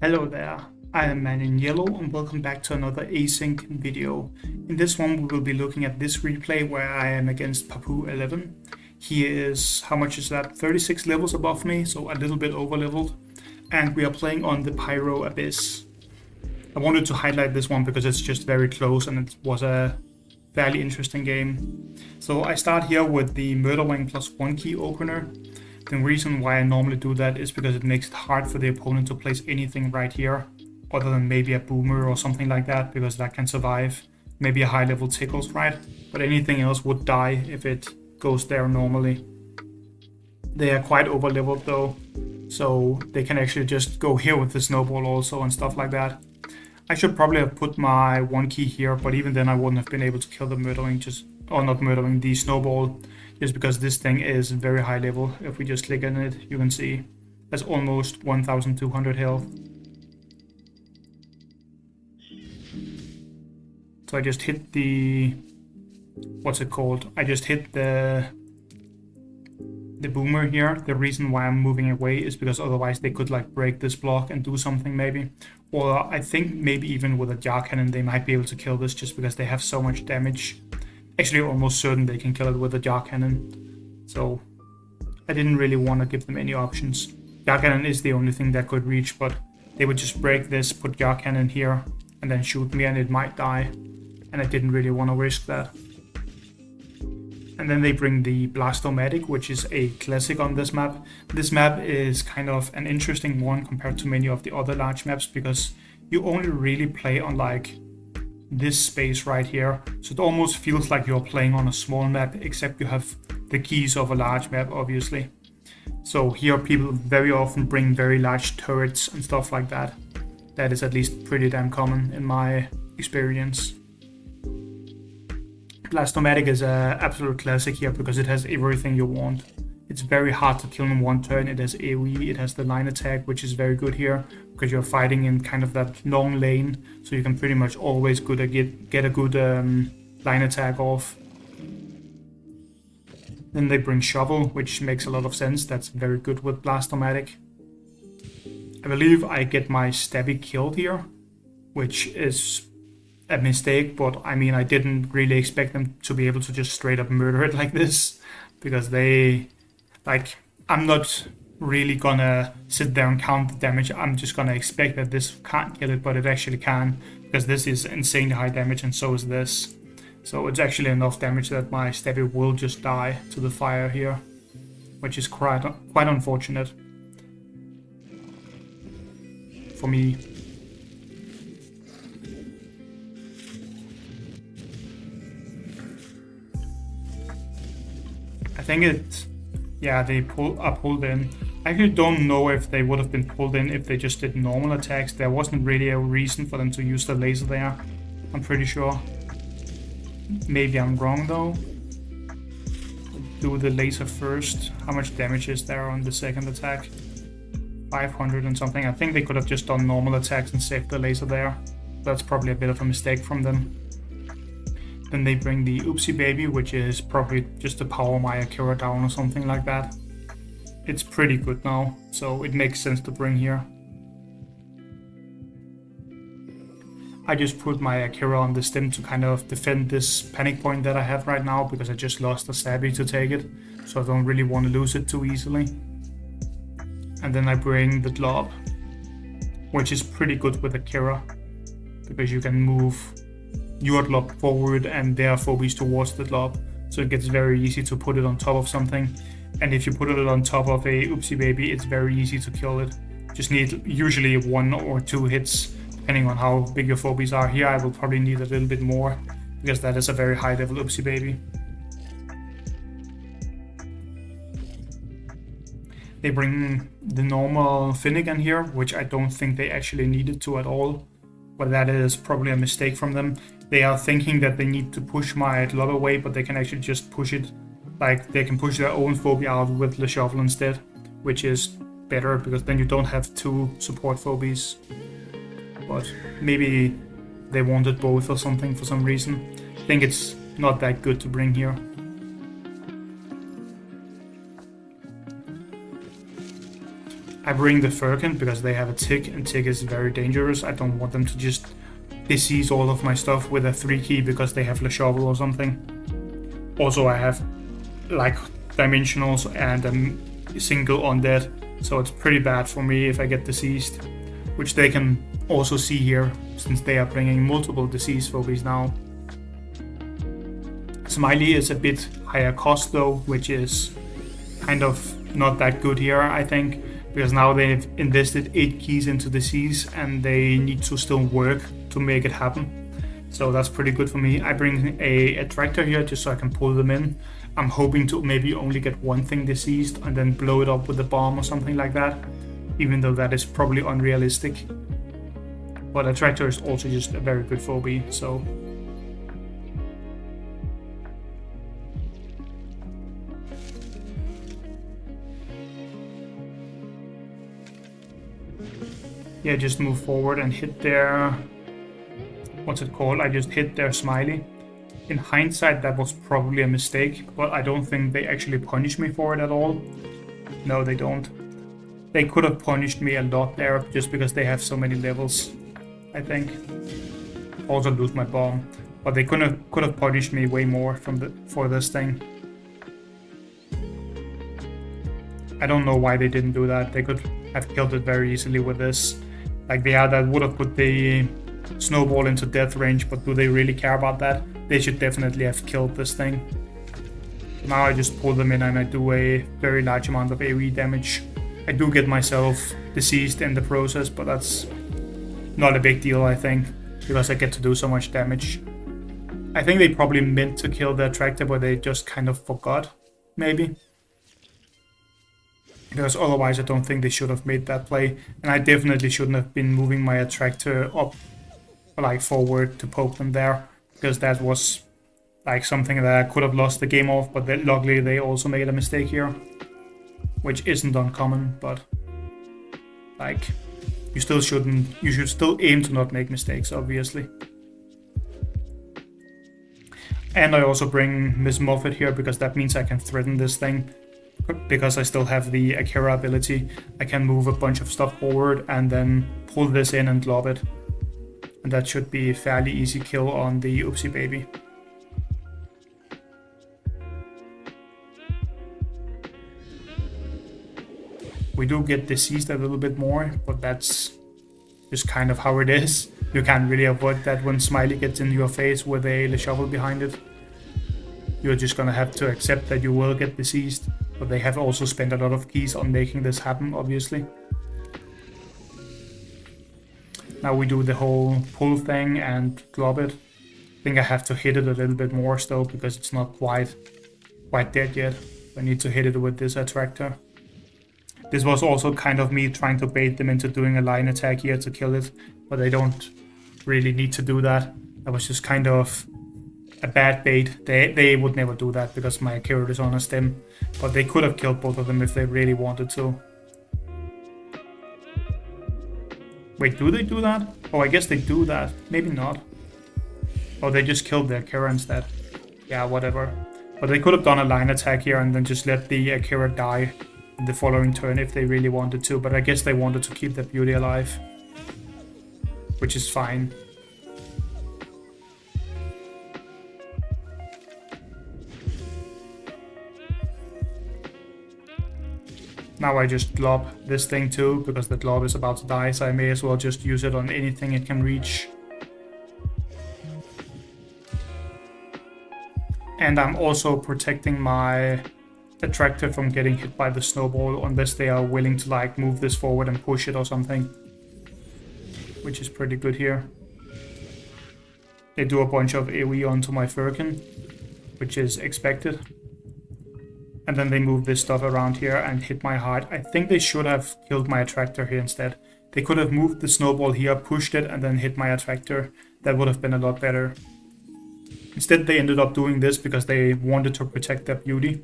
Hello there, I am ManInYellow and welcome back to another async video. In this one we will be looking at this replay where I am against Papou11. He is, how much is that, 36 levels above me, so a little bit over leveled. And we are playing on the Pyro Abyss. I wanted to highlight this one because it's just very close and it was a fairly interesting game. So I start here with the Murderwing +1 key opener. The reason why I normally do that is because it makes it hard for the opponent to place anything right here, other than maybe a boomer or something like that, because that can survive. Maybe a high level tickles, right? But anything else would die if it goes there normally. They are quite over leveled though, so they can actually just go here with the snowball also and stuff like that. I should probably have put my 1 key here, but even then I wouldn't have been able to kill the Murderwing, the snowball, just because this thing is very high level. If we just click on it, you can see that's almost 1200 health. So I just hit the, what's it called? I just hit the boomer here. The reason why I'm moving away is because otherwise they could like break this block and do something maybe. Or I think maybe even with a jar cannon they might be able to kill this just because they have so much damage. Actually almost certain they can kill it with a jar cannon. So I didn't really want to give them any options. Jar cannon is the only thing that could reach, but they would just break this, put jar cannon here, and then shoot me and it might die. And I didn't really want to risk that. And then they bring the Blast-O-Matic, which is a classic on this map. This map is kind of an interesting one compared to many of the other large maps because you only really play on like this space right here. So it almost feels like you're playing on a small map, except you have the keys of a large map, obviously. So here people very often bring very large turrets and stuff like that. That is at least pretty damn common in my experience. Blast-O-Matic is an absolute classic here because it has everything you want. It's very hard to kill in one turn. It has AoE, it has the line attack, which is very good here because you're fighting in kind of that long lane, so you can pretty much always get a good line attack off. Then they bring Shovel, which makes a lot of sense. That's very good with Blast-O-Matic. I believe I get my Stabby killed here, which is a mistake, but I mean I didn't really expect them to be able to just straight up murder it like this, because they, like, I'm not really gonna sit there and count the damage. I'm just gonna expect that this can't kill it, but it actually can, because this is insanely high damage and so is this. So it's actually enough damage that my Stabby will just die to the fire here, which is quite unfortunate for me. I think it, yeah, they are pulled in. I actually don't know if they would have been pulled in if they just did normal attacks. There wasn't really a reason for them to use the laser there, I'm pretty sure. Maybe I'm wrong though. Do the laser first. How much damage is there on the second attack? 500 and something. I think they could have just done normal attacks and saved the laser there. That's probably a bit of a mistake from them. Then they bring the Oopsie Baby, which is probably just to power my Akira down or something like that. It's pretty good now, so it makes sense to bring here. I just put my Akira on the stem to kind of defend this panic point that I have right now, because I just lost a Stabby to take it, so I don't really want to lose it too easily. And then I bring the Glob, which is pretty good with Akira, because you can move your Glob forward and their phobies towards the Glob, so it gets very easy to put it on top of something. And if you put it on top of a Oopsie Baby, it's very easy to kill it. Just need usually 1 or 2 hits, depending on how big your phobies are. Here I will probably need a little bit more, because that is a very high level Oopsie Baby. They bring the normal Finnegan here, which I don't think they actually needed to at all. But that is probably a mistake from them. They are thinking that they need to push my Glob away, but they can actually just push it. Like, they can push their own phobia out with the Shovel instead, which is better, because then you don't have 2 support phobies. But maybe they wanted both or something for some reason. I think it's not that good to bring here. I I bring the Firkin because they have a tick, and tick is very dangerous. I don't want them to just disease all of my stuff with a 3 key because they have Le Shovel or something. Also, I have like dimensionals and a single undead, so it's pretty bad for me if I get diseased, which they can also see here since they are bringing multiple disease phobies now. Smiley is a bit higher cost though, which is kind of not that good here, I think, because now they've invested 8 keys into disease and they need to still work to make it happen. So that's pretty good for me. I bring a attractor here just so I can pull them in. I'm hoping to maybe only get one thing diseased and then blow it up with a bomb or something like that, even though that is probably unrealistic. But attractor is also just a very good phobie, so. Yeah, just move forward and hit their, what's it called? I just hit their Smiley. In hindsight, that was probably a mistake, but I don't think they actually punish me for it at all. No, they don't. They could have punished me a lot there just because they have so many levels, I think. Also lose my bomb, but they could have punished me way more for this thing. I don't know why they didn't do that. They could have killed it very easily with this. Like, yeah, that would have put the snowball into death range, but do they really care about that? They should definitely have killed this thing. Now I just pull them in and I do a very large amount of AoE damage. I do get myself diseased in the process, but that's not a big deal, I think, because I get to do so much damage. I think they probably meant to kill the attractor, but they just kind of forgot, maybe. Because otherwise I don't think they should have made that play, and I definitely shouldn't have been moving my attractor up, like forward to poke them there, because that was like something that I could have lost the game off, but luckily they also made a mistake here, which isn't uncommon, but like you should still aim to not make mistakes, obviously. And I also bring Miss Muffet here because that means I can threaten this thing. Because I still have the Akira ability, I can move a bunch of stuff forward and then pull this in and glob it. And that should be a fairly easy kill on the Oopsie Baby. We do get diseased a little bit more, but that's just kind of how it is. You can't really avoid that when Smiley gets in your face with a Le Shovel behind it. You're just gonna have to accept that you will get diseased. But they have also spent a lot of keys on making this happen, obviously. Now we do the whole pull thing and glob it. I think I have to hit it a little bit more still because it's not quite dead yet. I need to hit it with this attractor. This was also kind of me trying to bait them into doing a line attack here to kill it, but they don't really need to do that. That was just kind of a bad bait. They would never do that because my Akira is on a stem, but they could have killed both of them if they really wanted to. Wait, do they do that? Oh, I guess they do that. Maybe not. Oh, they just killed the Akira instead. Yeah, whatever. But they could have done a line attack here and then just let the Akira die in the following turn if they really wanted to, but I guess they wanted to keep their beauty alive, which is fine. Now I just glob this thing too, because the glob is about to die, so I may as well just use it on anything it can reach. And I'm also protecting my attractor from getting hit by the snowball, unless they are willing to like move this forward and push it or something. Which is pretty good here. They do a bunch of AoE onto my Firkin, which is expected. And then they move this stuff around here and hit my heart. I think they should have killed my attractor here instead. They could have moved the snowball here, pushed it, and then hit my attractor. That would have been a lot better. Instead, they ended up doing this because they wanted to protect their beauty.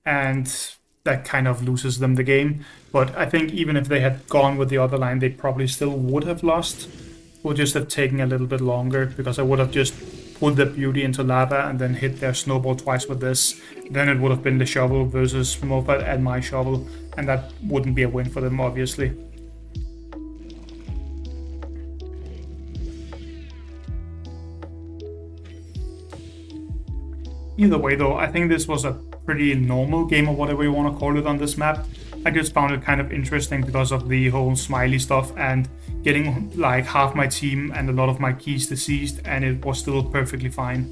And that kind of loses them the game. But I think even if they had gone with the other line, they probably still would have lost. It would just have taken a little bit longer because I would have just pulled their beauty into lava and then hit their snowball twice with this, then it would have been the shovel versus Moped and my shovel, and that wouldn't be a win for them, obviously. Either way though, I think this was a pretty normal game, or whatever you want to call it, on this map. I just found it kind of interesting because of the whole smiley stuff and getting like half my team and a lot of my keys deceased, and it was still perfectly fine.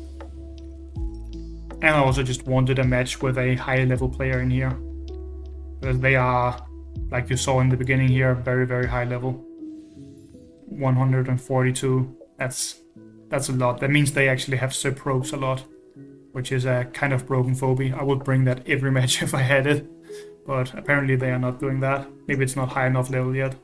And I also just wanted a match with a high level player in here, because they are, like you saw in the beginning here, very, very high level. 142, that's a lot. That means they actually have Sub-Probes a lot, which is a kind of broken phobia. I would bring that every match if I had it, but apparently they are not doing that. Maybe it's not high enough level yet.